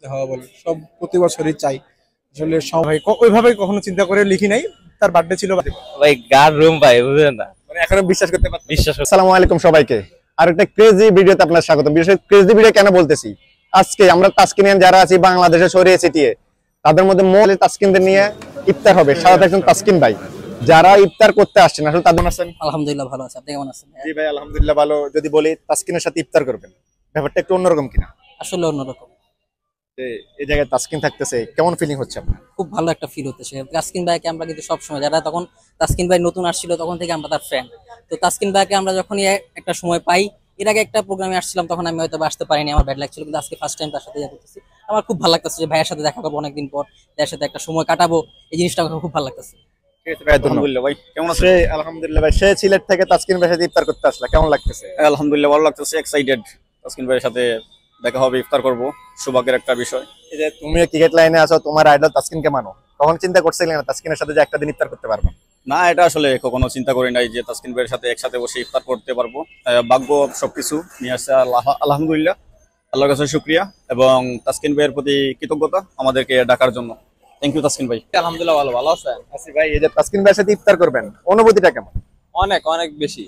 করতে হওয়া বলে সব প্রতি বছরই চাই আসলে সবাই ওইভাবে কখনো চিন্তা করে লিখি নাই। তার বার্থডে ছিল ভাই গার রুম ভাই বুঝলেন না, মানে এখনো বিশ্বাস করতে পারছি। বিশ্বাস আসসালামু আলাইকুম সবাইকে, আর একটা ক্রেজি ভিডিওতে আপনার স্বাগত। বিশেষ ক্রেজি ভিডিও কেন বলতেছি, আজকে আমরা তাসকিনিয়ান যারা আছি বাংলাদেশে ছড়িয়ে ছিটিয়ে, তাদের মধ্যে মূল তাসকিনদের নিয়ে ইফতার হবে। সাথে একজন তাসকিন ভাই, যারা ইফতার করতে আসছেন আসলে তাদের আছেন। আলহামদুলিল্লাহ ভালো আছে, আপনি কেমন আছেন? জি ভাই আলহামদুলিল্লাহ ভালো। যদি বলি তাসকিনের সাথে ইফতার করবেন, ব্যাপারটা একটু অন্যরকম কিনা? আসলে অন্যরকম। এই জায়গায় তাসকিন থাকতেছে, কেমন ফিলিং হচ্ছে আপনার? খুব ভালো একটা ফিল হতেছে। তাসকিন ভাইকে আমরা কিন্তু সবসময়, যারা তখন তাসকিন ভাই নতুন আসছিল তখন থেকে আমরা তার ফ্যান। তো তাসকিন ভাইকে আমরা যখনই একটা সময় পাই, এর আগে একটা প্রোগ্রামে আসছিলাম তখন আমি হয়তো আসতে পারিনি, আমার ব্যাড লাগছিল, কিন্তু আজকে ফার্স্ট টাইম তার সাথে করতেছি। আমার খুব ভালো লাগতেছে যে ভাইয়ের সাথে দেখা করবো অনেকদিন পর, তার সাথে একটা সময় কাটাবো, এই জিনিসটা আমার খুব ভালো লাগতেছে। আলহামদুলিল্লাহ ভাই, কেমন আছেন? আলহামদুলিল্লাহ ভাই, সে সিলেট থেকে তাসকিন ভাইয়ের সাথে ইফতার করতে আসলা, কেমন লাগতেছে? আলহামদুলিল্লাহ ভালো লাগতেছে, এক্সাইটেড। তাসকিন ভাইয়ের সাথে দেখা হবে, ইফতার করব, সৌভাগ্যের একটা বিষয়। এই যে তুমি ক্রিকেট লাইনে আছো, তোমার আইডল তাসকিনকে মানো, তখন চিন্তা করছিলে না তাসকিনের সাথে যে একটা দিন ইফতার করতে পারবো? না, এটা আসলে কখনো চিন্তা করি নাই যে তাসকিন ভাইয়ের সাথে একসাথে বসে ইফতার করতে পারবো। ভাগ্য সবকিছু নিয়ে আসছে, আলহামদুলিল্লাহ, আল্লাহর কাছে শুকরিয়া এবং তাসকিন ভাইয়ের প্রতি কৃতজ্ঞতা আমাদেরকে ডাকার জন্য। থ্যাংক ইউ তাসকিন ভাই। আলহামদুলিল্লাহ ভালো, ভালো আছেন? আসি ভাই, এই যে তাসকিন ভাইয়ের সাথে ইফতার করবেন, অনুভূতিটা কেমন? অনেক অনেক বেশি।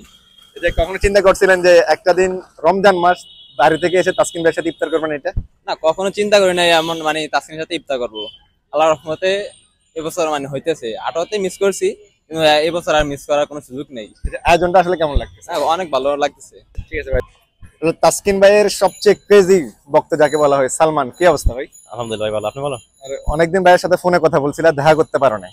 এই যে কখনো চিন্তা করছিলেন যে একটা দিন রমজান মাস বাড়ি থেকে এসে তাসকিন ভাইয়ের সাথে ইফতার করবেন? এটা না, কখনো চিন্তা করি নাই এমন মানে তাসকিনের সাথে ইফতার করবো। আল্লাহর রহমতে এবছর মানে হইতেছে। 18তে মিস করছি, কিন্তু এবছর আর মিস করার কোনো সুযোগ নেই। আয়োজনটা আসলে কেমন লাগতেছে? অনেক ভালো লাগতেছে। ঠিক আছে ভাই। তাসকিন ভাইয়ের সবচেয়ে ক্রেজি ভক্ত যাকে বলা হয়, সালমান, কি অবস্থা ভাই? আলহামদুলিল্লাহ ভালো, আপনি ভালো? আর অনেকদিন ভাইয়ের সাথে ফোনে কথা বলছিলা, দেখা করতে পারো না,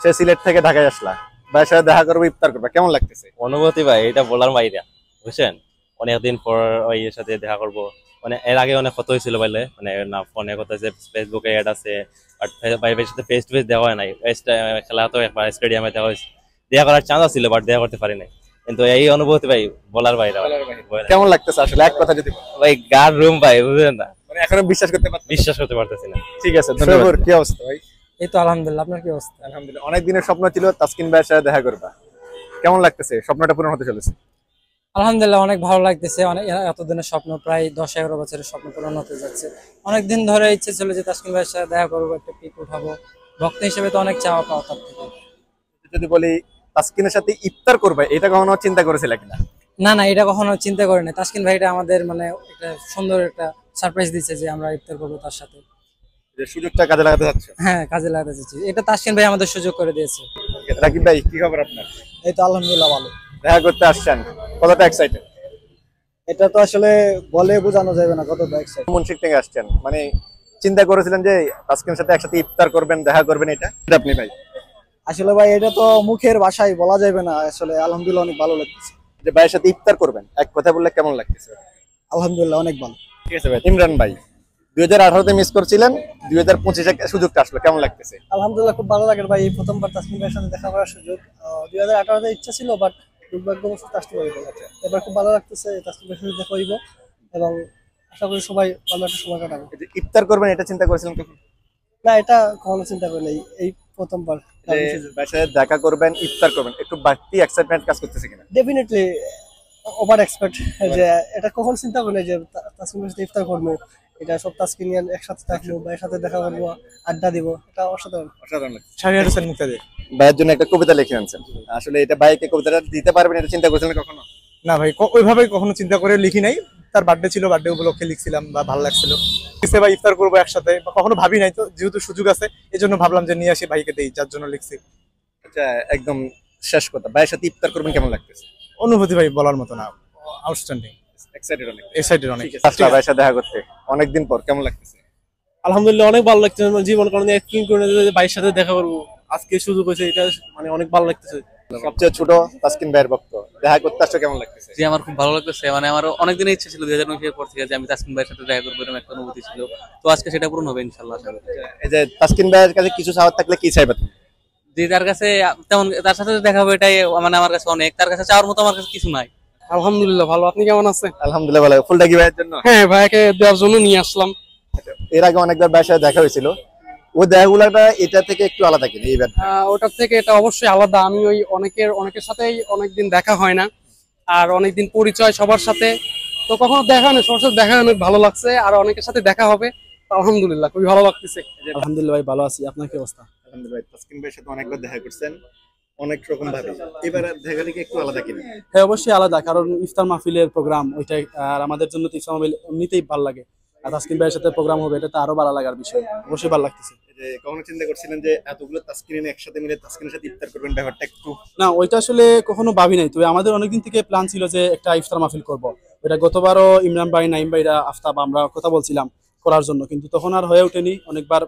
সে সিলেট থেকে ঢাকায় আসলা, ভাইয়ের সাথে দেখা করবো, ইফতার করবে, কেমন লাগতেছে? অনুভূতি ভাই এটা বলার বাইরে, বুঝছেন? অনেকদিন পর ওই এর সাথে দেখা করবো। মানে এর আগে অনেক কথা হয়েছিল বাইলে, মানে না ফোনে কথা আছে, ফেসবুকে অ্যাড আছে, বাট ভাইয়ের সাথে ফেস টু ফেস দেখা হয় নাই। খেলা তো একবার স্টেডিয়ামে দেখা হয়েছে, দেখা করার চান্স ছিল, বাট দেখা করতে পারি নাই। কিন্তু এই অনুভূতি ভাই বলার বাইরে। কেমন লাগতেছে আসলে এক কথা যদি ভাই গার রুম ভাই বুঝলেন না, মানে এখনো বিশ্বাস করতে পারছি? বিশ্বাস করতে পারতেছি না। ঠিক আছে, ধন্যবাদ। কি অবস্থা ভাই? এই তো আলহামদুলিল্লাহ, আপনার কি অবস্থা? আলহামদুলিল্লাহ, অনেক দিনের স্বপ্ন ছিল তাসকিন ভাইয়ের সাথে দেখা করবা, কেমন লাগতেছে? স্বপ্নটা পূরণ হতে চলেছে? আলহামদুলিল্লাহ অনেক ভালো লাগতেছে। অনেক এতদিনের স্বপ্ন, প্রায় 10-11 বছরের স্বপ্ন পূরণ হতে যাচ্ছে। অনেকদিন ধরে ইচ্ছে ছিল যে তাসকিন ভাইয়ের সাথে দেখা করবো, একটা পিক উঠাবো। ভক্ত হিসেবে তো অনেক চাওয়া পাওয়া তার থেকে। যদি বলি তাসকিনের সাথে ইফতার করবে, এটা কখনো চিন্তা করেছিল কিনা? না না, এটা কখনো চিন্তা করিনি। তাসকিন ভাইটা আমাদের মানে একটা সুন্দর একটা সারপ্রাইজ দিচ্ছে যে আমরা ইফতার করবো তার সাথে। যে সুযোগটা কাজে লাগাতে যাচ্ছে? হ্যাঁ, কাজে লাগাতে চাচ্ছি। এটা তাসকিন ভাই আমাদের সুযোগ করে দিয়েছে। রাকিব ভাই, কি খবর আপনার? এই তো আলহামদুলিল্লাহ ভালো। দেখা করতে আসছেন, কতটা এক্সাইটেড? এটা তো আসলে বলে বোঝানো যাবে না কতটা এক্সাইটেড। মুন্সিক থেকে আসছেন, মানে চিন্তা করেছিলেন যে তাসকিনের সাথে একসাথে ইফতার করবেন, দেখা করবেন, এটা আপনি ভাই? আসলে ভাই এটা তো মুখের ভাষায় বলা যাবে না, আসলে আলহামদুলিল্লাহ অনেক ভালো লাগতেছে। যে ভাইয়ের সাথে ইফতার করবেন, এক কথা বললে কেমন লাগতেছে? আলহামদুলিল্লাহ অনেক ভালো। ঠিক আছে ভাই। ইমরান ভাই, 2018-তে মিস করছিলেন, 2025-এ সুযোগটা আসলো, কেমন লাগতেছে? আলহামদুলিল্লাহ খুব ভালো লাগে ভাই, প্রথমবার তাসকিন ভাইয়ের সাথে দেখা করার সুযোগ। 2018-তে ইচ্ছা ছিল, বাট দুর্ভাগ্যবশত আসতে পারি না। এবার খুব ভালো লাগতেছে, তাসকিন ভাইয়ের সাথে দেখা হইব এবং আশা করি সবাই ভালো একটা সময় কাটাবো। ইফতার করবেন এটা চিন্তা করেছিলেন কখন? না, এটা কখনো চিন্তা করি নাই, এই প্রথমবার। ভাইয়ের সাথে দেখা করবেন, ইফতার করবেন, একটু বাড়তি এক্সাইটমেন্ট কাজ করতেছে কিনা? ডেফিনেটলি ওভার এক্সপেক্ট, যে এটা কখন চিন্তা করি যে তাসকিন ভাইয়ের সাথে ইফতার করবো, এটা সব তাসকিনিয়ান একসাথে থাকবো, ভাইয়ের সাথে দেখা করবো, আড্ডা দিব, এটা অসাধারণ। অসাধারণ। শাহরিয়ার হোসেন মুক্তাদি ভাইয়ের জন্য একটা কবিতা লিখে আনছেন, আসলে এটা ভাইকে কবিতাটা দিতে পারবেন, এটা চিন্তা করেছিলেন কখনো? না ভাই, ওইভাবে কখনো চিন্তা করে লিখি নাই। তার বার্থডে ছিল, বার্থডে উপলক্ষে লিখছিলাম বা ভালো লাগছিল, ভাই ইফতার করবো একসাথে, কখনো ভাবি নাই। তো যেহেতু সুযোগ আছে এই জন্য ভাবলাম যে নিয়ে আসি ভাইকে দেই, যার জন্য লিখছি। আচ্ছা, একদম শেষ কথা, ভাইয়ের সাথে ইফতার করবেন, কেমন লাগতেছে? অনুভূতি ভাই বলার মতো না, আউটস্ট্যান্ডিং, এক্সাইটেড অনেক। এক্সাইটেড অনেক। ভাইয়ের সাথে দেখা করতে অনেকদিন পর, কেমন লাগতেছে? আলহামদুলিল্লাহ অনেক ভালো লাগতেছে। জীবন কারণে এক্সপ্লেইন করে ভাইয়ের সাথে দেখা করবো, আজকে সুযোগ হয়েছে, এটা মানে অনেক ভালো লাগতেছে। সবচেয়ে ছোট তাসকিন ভাইয়ের ভক্ত, দেখা করতে আসছো, কেমন লাগতেছে? জি, আমার খুব ভালো লাগতেছে। মানে আমার অনেকদিনের ইচ্ছা ছিল 2019-এর পর থেকে যে আমি তাসকিন ভাইয়ের সাথে দেখা করবো, এরকম একটা অনুভূতি ছিল। তো আজকে সেটা পূরণ হবে ইনশাআল্লাহ, আশা করি। এই যে তাসকিন ভাইয়ের কাছে কিছু চাওয়ার থাকলে কি চাইবে? যে তার কাছে তেমন, তার সাথে দেখা হবে এটাই মানে আমার কাছে অনেক। তার কাছে চাওয়ার মতো আমার কাছে কিছু নাই। আলহামদুলিল্লাহ ভালো, আপনি কেমন আছেন? আলহামদুলিল্লাহ ভালো। ফুলটা কি ভাইয়ের জন্য? হ্যাঁ, ভাইকে দেওয়ার জন্য নিয়ে আসলাম। এর আগে অনেকবার ভাইয়ের সাথে দেখা হয়েছিল, ওই দেখাগুলোটা এটা থেকে একটু আলাদা কিনা? এইবার ওটার থেকে এটা অবশ্যই আলাদা। আমি ওই অনেকের সাথেই অনেকদিন দেখা হয় না, আর অনেকদিন পরিচয় সবার সাথে, তো কখনো দেখা হয় না, সবার সাথে দেখা অনেক ভালো লাগছে। আর অনেকের সাথে দেখা হবে, আলহামদুলিল্লাহ খুবই ভালো লাগতেছে। আলহামদুলিল্লাহ ভাই ভালো আছি, আপনার কি অবস্থা? আলহামদুলিল্লাহ। তাসকিন ভাইয়ের সাথে অনেকবার দেখা করছেন, অনেক রকম ভাবে, এবার দেখাটা কি একটু আলাদা কিনা? হ্যাঁ অবশ্যই আলাদা, কারণ ইফতার মাহফিলের প্রোগ্রাম ওইটাই, আর আমাদের জন্য তো ইফতার মাহফিল এমনিতেই ভালো লাগে, আর তাসকিন ভাইয়ের সাথে প্রোগ্রাম হবে এটা তো আরো ভালো লাগার বিষয়, অবশ্যই ভালো লাগতেছে। যে কখনো চিন্তা করছিলেন যে এতগুলো তাসকিন একসাথে মিলে তাসকিনের সাথে ইফতার করবেন, ব্যাপারটা একটু? না ওইটা আসলে কখনো ভাবি নাই, তবে আমাদের অনেকদিন থেকে প্ল্যান ছিল যে একটা ইফতার মাহফিল করব। ওইটা গতবারও ইমরান ভাই, নাইম ভাইরা, আফতাব আমরা কথা বলছিলাম করার জন্য, কিন্তু তখন আর হয়ে ওঠেনি, অনেকবার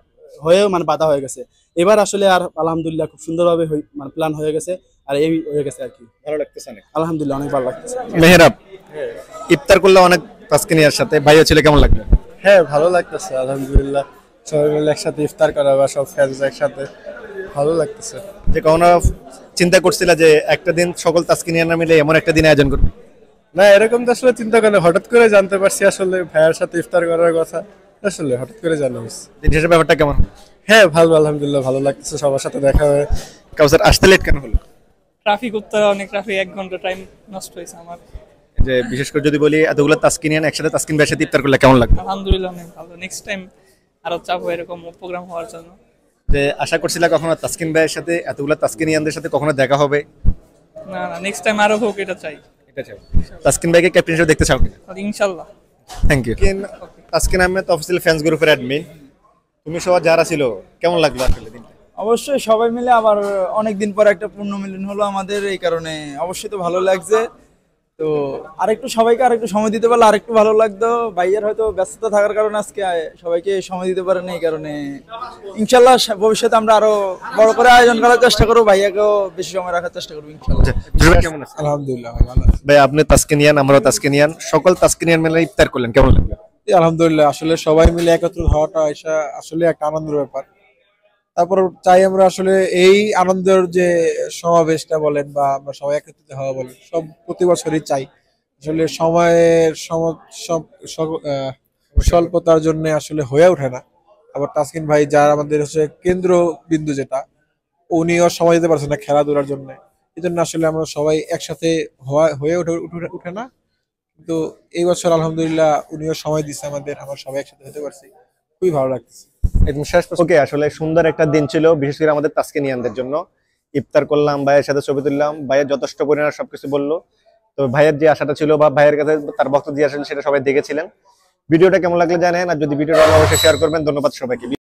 হয়েও মানে বাধা হয়ে গেছে। এবার আসলে আর আলহামদুলিল্লাহ খুব সুন্দরভাবে মানে প্ল্যান হয়ে গেছে, আর এই হয়ে গেছে আর কি। ভালো লাগতেছে অনেক, আলহামদুলিল্লাহ অনেক ভালো লাগতেছে। মেহরাব, ইফতার করলে অনেক তাসকিনিয়ার সাথে, ভাইও ছিল, কেমন লাগলো? হ্যাঁ ভালো লাগতেছে আলহামদুলিল্লাহ, সবাই মিলে একসাথে ইফতার করা বা সব ফ্রেন্ডস একসাথে, ভালো লাগতেছে। যে কখনো চিন্তা করছিল যে একটা দিন সকল তাসকিনিয়ানরা মিলে এমন একটা দিন আয়োজন করবে? না এরকম তো আসলে চিন্তা করে হঠাৎ করে জানতে পারছি আসলে ভাইয়ার সাথে ইফতার করার কথা, আসলে হঠাৎ করে জানা হয়েছে। দিন শেষে ব্যাপারটা কেমন? হ্যাঁ ভালো, আলহামদুলিল্লাহ ভালো লাগতেছে, সবার সাথে দেখা হয়ে। কাউসার আসতে লেট কেন হলো? ট্রাফিক উত্তর অনেক, ট্রাফিক 1 ঘন্টা টাইম নষ্ট হয়েছে আমার। যে বিশেষ করে যদি বলি এতগুলো তাসকিনিয়ান একসাথে তাসকিন ভাইয়ের সাথে ইফতার করলে কেমন লাগবে? আলহামদুলিল্লাহ অনেক ভালো, নেক্সট টাইম আরো চাপো এরকম প্রোগ্রাম হওয়ার জন্য। যে আশা করছিলা কখনো তাসকিন ভাইয়ের সাথে এতগুলো তাসকিনিয়ানদের সাথে কখনো দেখা হবে? না না, নেক্সট টাইম আরো হোক, এটা চাই। এটা চাই। তাসকিন ভাইকে ক্যাপ্টেন হিসেবে দেখতে চাও কিনা? ইনশাআল্লাহ। Thank you. Taskin Ahmed official fans গ্রুপের অ্যাডমিন, তুমি সহ যারা ছিল, কেমন লাগলো আসলে দিনটা? অবশ্যই সবাই মিলে আবার অনেকদিন পর একটা পূর্ণ মিলন হলো আমাদের, এই কারণে অবশ্যই তো ভালো লাগছে। তো আরেকটু সবাইকে আরেকটু সময় দিতে পারলে আরেকটু ভালো লাগতো। ভাইয়ের হয়তো ব্যস্ততা থাকার কারণে আজকে সবাইকে সময় দিতে পারেন, এই কারণে ইনশাল্লাহ ভবিষ্যতে আমরা আরো বড় করে আয়োজন করার চেষ্টা করবো, ভাইয়াকেও বেশি সময় রাখার চেষ্টা করবো ইনশাল্লাহ। কেমন আছে? আলহামদুলিল্লাহ ভালো। ভাই আপনি তাসকিনিয়ান, আমরাও তাসকিনিয়ান, সকল তাসকিনিয়ান মিলে ইফতার করলেন, কেমন লাগলো? আলহামদুলিল্লাহ, আসলে সবাই মিলে একত্রিত হওয়াটা এটা আসলে একটা আনন্দের ব্যাপার। তারপর চাই আমরা আসলে এই আনন্দের যে সমাবেশটা বলেন বা আমরা সবাই একত্রিত হওয়া বলেন, সব প্রতি বছরই চাই। আসলে সময়ের স্বল্পতার জন্য আসলে হয়ে ওঠে না। আবার তাসকিন ভাই যার আমাদের হচ্ছে কেন্দ্র বিন্দু, যেটা উনিও সময় দিতে পারছে না খেলাধুলার জন্য, এই জন্য আসলে আমরা সবাই একসাথে হয়ে উঠে না। কিন্তু এই বছর আলহামদুলিল্লাহ উনিও সময় দিচ্ছে আমাদের, আমরা সবাই একসাথে হতে পারছি, খুবই ভালো লাগছে। একদম শেষ ওকে, আসলে সুন্দর একটা দিন ছিল, বিশেষ করে আমাদের তাসকিনিয়ানদের জন্য। ইফতার করলাম, ভাইয়ের সাথে ছবি তুললাম, ভাইয়ের যথেষ্ট পরিমাণে সবকিছু বললো। তো ভাইয়ের যে আশাটা ছিল বা ভাইয়ের কাছে তার বক্তব্য দিয়ে আসলে সেটা সবাই দেখেছিলেন। ভিডিওটা কেমন লাগলে জানেন, আর যদি ভিডিওটা ভালো অবশ্যই শেয়ার করবেন। ধন্যবাদ সবাইকে।